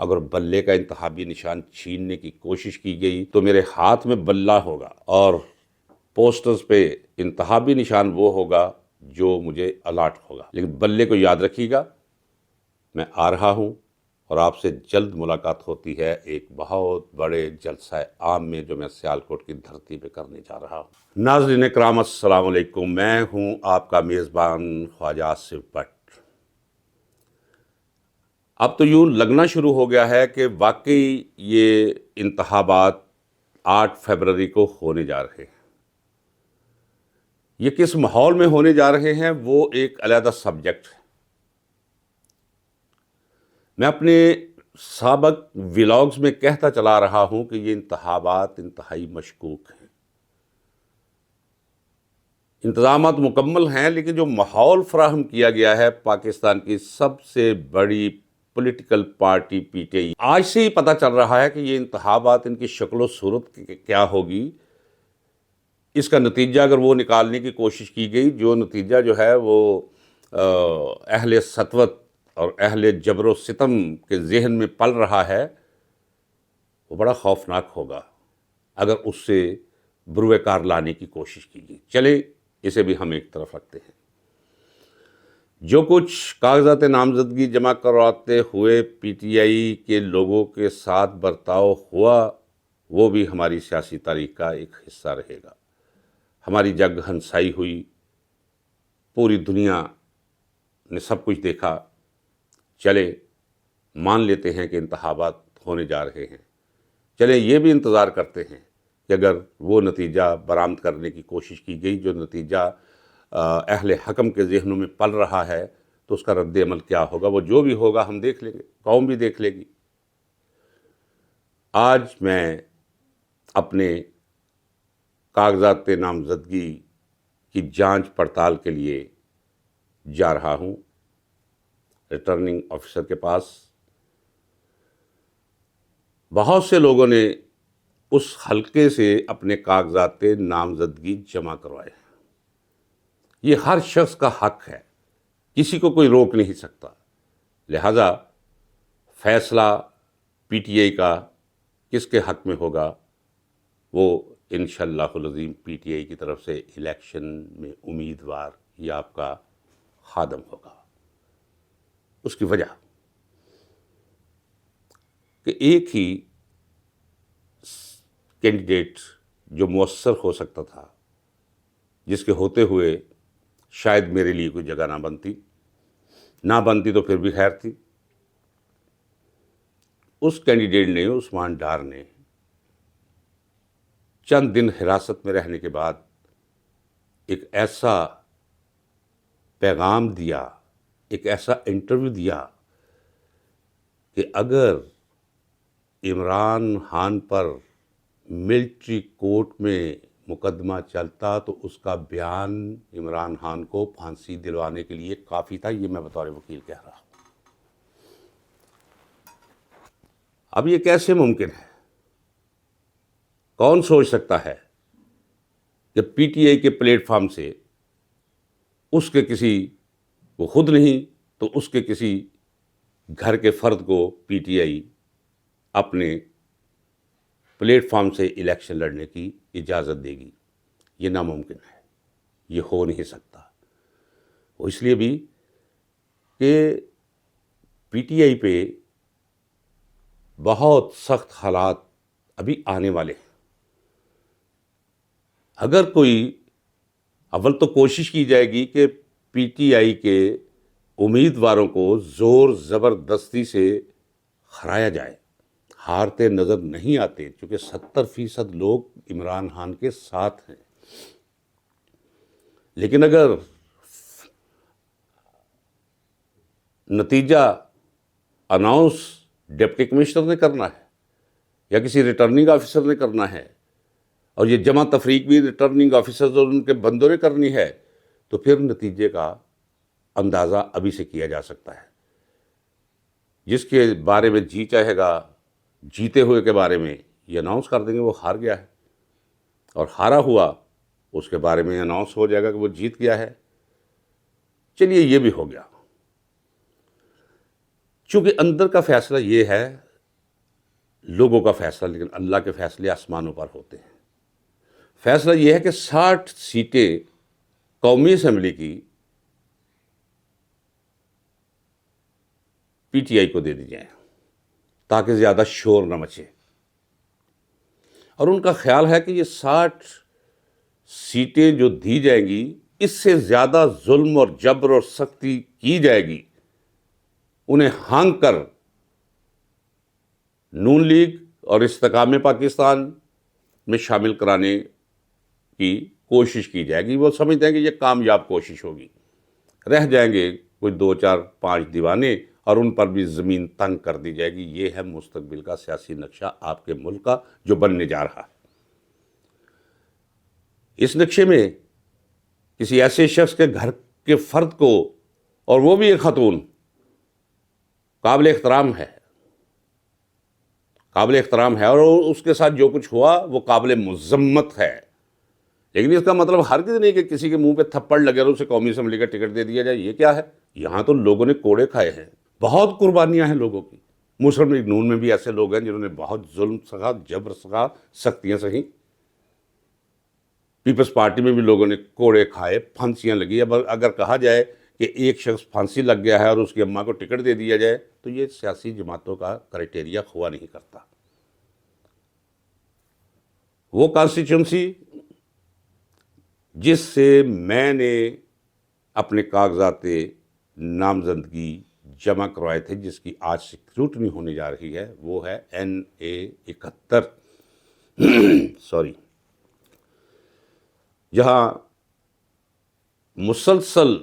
اگر بلے کا انتخابی نشان چھیننے کی کوشش کی گئی تو میرے ہاتھ میں بلہ ہوگا اور پوسٹرز پہ انتخابی نشان وہ ہوگا جو مجھے الاٹ ہوگا. لیکن بلے کو یاد رکھیے گا، میں آ رہا ہوں اور آپ سے جلد ملاقات ہوتی ہے ایک بہت بڑے جلسہ عام میں جو میں سیالکوٹ کی دھرتی پہ کرنے جا رہا ہوں. ناظرین کرام السلام علیکم، میں ہوں آپ کا میزبان خواجہ آصف بٹ. اب تو یوں لگنا شروع ہو گیا ہے کہ واقعی یہ انتخابات 8 فروری کو ہونے جا رہے ہیں. یہ کس ماحول میں ہونے جا رہے ہیں وہ ایک علیحدہ سبجیکٹ ہے. میں اپنے سابق ولاگز میں کہتا چلا رہا ہوں کہ یہ انتخابات انتہائی مشکوک ہیں. انتظامات مکمل ہیں لیکن جو ماحول فراہم کیا گیا ہے پاکستان کی سب سے بڑی political party P T I, آج سے ہی پتہ چل رہا ہے کہ یہ انتخابات ان کی شکل و صورت کیا ہوگی. اس کا نتیجہ اگر وہ نکالنے کی کوشش کی گئی، جو نتیجہ جو ہے وہ اہل سطوت اور اہل جبر و ستم کے ذہن میں پل رہا ہے، وہ بڑا خوفناک ہوگا اگر اس سے بروئے کار لانے کی کوشش کی گئی. چلے اسے بھی ہم ایک طرف رکھتے ہیں. جو کچھ کاغذات نامزدگی جمع کرواتے ہوئے پی ٹی آئی کے لوگوں کے ساتھ برتاؤ ہوا وہ بھی ہماری سیاسی تاریخ کا ایک حصہ رہے گا. ہماری جگ ہنسائی ہوئی، پوری دنیا نے سب کچھ دیکھا. چلے مان لیتے ہیں کہ انتخابات ہونے جا رہے ہیں. چلے یہ بھی انتظار کرتے ہیں کہ اگر وہ نتیجہ برآمد کرنے کی کوشش کی گئی، جو نتیجہ اہل حکم کے ذہنوں میں پل رہا ہے، تو اس کا رد عمل کیا ہوگا. وہ جو بھی ہوگا ہم دیکھ لیں گے، قوم بھی دیکھ لے گی. آج میں اپنے کاغذات نامزدگی کی جانچ پڑتال کے لیے جا رہا ہوں ریٹرننگ آفیسر کے پاس. بہت سے لوگوں نے اس حلقے سے اپنے کاغذات نامزدگی جمع کروائے ہیں. یہ ہر شخص کا حق ہے، کسی کو کوئی روک نہیں سکتا. لہذا فیصلہ پی ٹی آئی کا کس کے حق میں ہوگا وہ انشاءاللہ العظیم پی ٹی آئی کی طرف سے الیکشن میں امیدوار یا آپ کا خادم ہوگا. اس کی وجہ کہ ایک ہی کینڈیڈیٹ جو مؤثر ہو سکتا تھا، جس کے ہوتے ہوئے شاید میرے لیے کوئی جگہ نہ بنتی تو پھر بھی خیر تھی. اس کینڈیڈیٹ نے، عثمان ڈار نے، چند دن حراست میں رہنے کے بعد ایک ایسا پیغام دیا، ایک ایسا انٹرویو دیا کہ اگر عمران خان پر ملٹری کورٹ میں مقدمہ چلتا تو اس کا بیان عمران خان کو پھانسی دلوانے کے لیے کافی تھا. یہ میں بطور وکیل کہہ رہا ہوں. اب یہ کیسے ممکن ہے؟ کون سوچ سکتا ہے کہ پی ٹی آئی کے پلیٹ فارم سے اس کے کسی، وہ خود نہیں تو اس کے کسی گھر کے فرد کو پی ٹی آئی اپنے پلیٹ فارم سے الیکشن لڑنے کی اجازت دے گی؟ یہ ناممکن ہے، یہ ہو نہیں سکتا. وہ اس لیے بھی کہ پی ٹی آئی پہ بہت سخت حالات ابھی آنے والے ہیں. اگر کوئی، اول تو کوشش کی جائے گی کہ پی ٹی آئی کے امیدواروں کو زور زبردستی سے ہرایا جائے. ہارتے نظر نہیں آتے چونکہ 70% لوگ عمران خان کے ساتھ ہیں. لیکن اگر نتیجہ اناؤنس ڈپٹی کمشنر نے کرنا ہے یا کسی ریٹرننگ آفیسر نے کرنا ہے، اور یہ جمع تفریق بھی ریٹرننگ آفیسرز اور ان کے بندوں نے کرنی ہے، تو پھر نتیجے کا اندازہ ابھی سے کیا جا سکتا ہے. جس کے بارے میں جی چاہے گا، جیتے ہوئے کے بارے میں یہ اناؤنس کر دیں گے وہ ہار گیا ہے، اور ہارا ہوا اس کے بارے میں اناؤنس ہو جائے گا کہ وہ جیت گیا ہے. چلیے یہ بھی ہو گیا. چونکہ اندر کا فیصلہ یہ ہے لوگوں کا فیصلہ، لیکن اللہ کے فیصلے آسمانوں پر ہوتے ہیں۔ فیصلہ یہ ہے کہ 60 سیٹیں قومی اسمبلی کی پی ٹی آئی کو دے دی جائیں تاکہ زیادہ شور نہ مچے، اور ان کا خیال ہے کہ یہ 60 سیٹیں جو دی جائیں گی، اس سے زیادہ ظلم اور جبر اور سختی کی جائے گی، انہیں ہانک کر نون لیگ اور استحکام پاکستان میں شامل کرانے کی کوشش کی جائے گی۔ وہ سمجھتے ہیں کہ یہ کامیاب کوشش ہوگی، رہ جائیں گے کوئی 2 4 5 دیوانے، اور ان پر بھی زمین تنگ کر دی جائے گی۔ یہ ہے مستقبل کا سیاسی نقشہ آپ کے ملک کا جو بننے جا رہا ہے۔ اس نقشے میں کسی ایسے شخص کے گھر کے فرد کو، اور وہ بھی ایک خاتون، قابل احترام ہے، اور اس کے ساتھ جو کچھ ہوا وہ قابل مذمت ہے، لیکن اس کا مطلب ہرگز نہیں کہ کسی کے منہ پہ تھپڑ لگے اور اسے قومی اسمبلی کا ٹکٹ دے دیا جائے۔ یہ کیا ہے؟ یہاں تو لوگوں نے کوڑے کھائے ہیں، بہت قربانیاں ہیں لوگوں کی۔ مسلم لیگ نون میں بھی ایسے لوگ ہیں جنہوں نے بہت ظلم سہا، جبر سہا، سختیاں سہیں۔ پیپلز پارٹی میں بھی لوگوں نے کوڑے کھائے، پھانسیاں لگی۔ اب اگر کہا جائے کہ ایک شخص پھانسی لگ گیا ہے اور اس کی اماں کو ٹکٹ دے دیا جائے تو یہ سیاسی جماعتوں کا کرائٹیریا ہوا نہیں کرتا۔ وہ کانسٹیچوئنسی جس سے میں نے اپنے کاغذات نامزدگی جمع کروائے تھے، جس کی آج اسکروٹنی ہونے جا رہی ہے، وہ ہے NA-71 جہاں مسلسل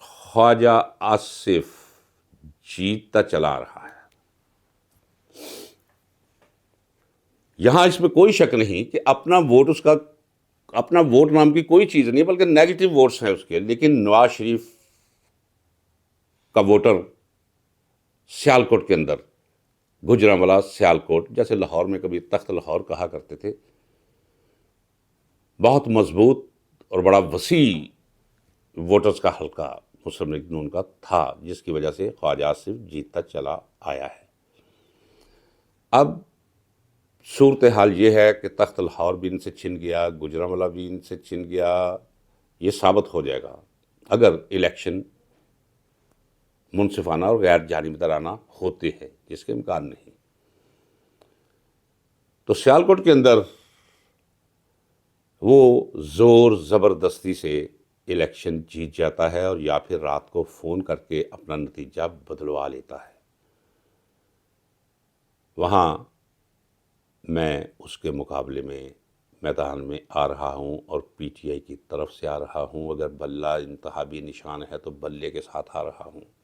خواجہ آصف جیتتا چلا رہا ہے۔ یہاں اس میں کوئی شک نہیں کہ اپنا ووٹ نام کی کوئی چیز نہیں، بلکہ نیگیٹو ووٹس ہیں اس کے، لیکن نواز شریف کا ووٹر سیالکوٹ کے اندر، گوجرانوالہ سیالکوٹ، جیسے لاہور میں کبھی تخت لاہور کہا کرتے تھے، بہت مضبوط اور بڑا وسیع ووٹرز کا حلقہ مسلم لیگ نون کا تھا، جس کی وجہ سے خواجہ آصف جیتتا چلا آیا ہے۔ اب صورتحال یہ ہے کہ تخت لاہور بھی ان سے چھن گیا، گوجرانوالہ بھی ان سے چھن گیا۔ یہ ثابت ہو جائے گا اگر الیکشن منصفانہ اور غیر جانبدارانہ ہوتے ہیں، جس کے امکان نہیں، تو سیالکوٹ کے اندر وہ زور زبردستی سے الیکشن جیت جاتا ہے، اور یا پھر رات کو فون کر کے اپنا نتیجہ بدلوا لیتا ہے۔ وہاں میں اس کے مقابلے میں میدان میں آ رہا ہوں اور پی ٹی آئی کی طرف سے آ رہا ہوں۔ اگر بلہ انتخابی نشان ہے تو بلے کے ساتھ آ رہا ہوں۔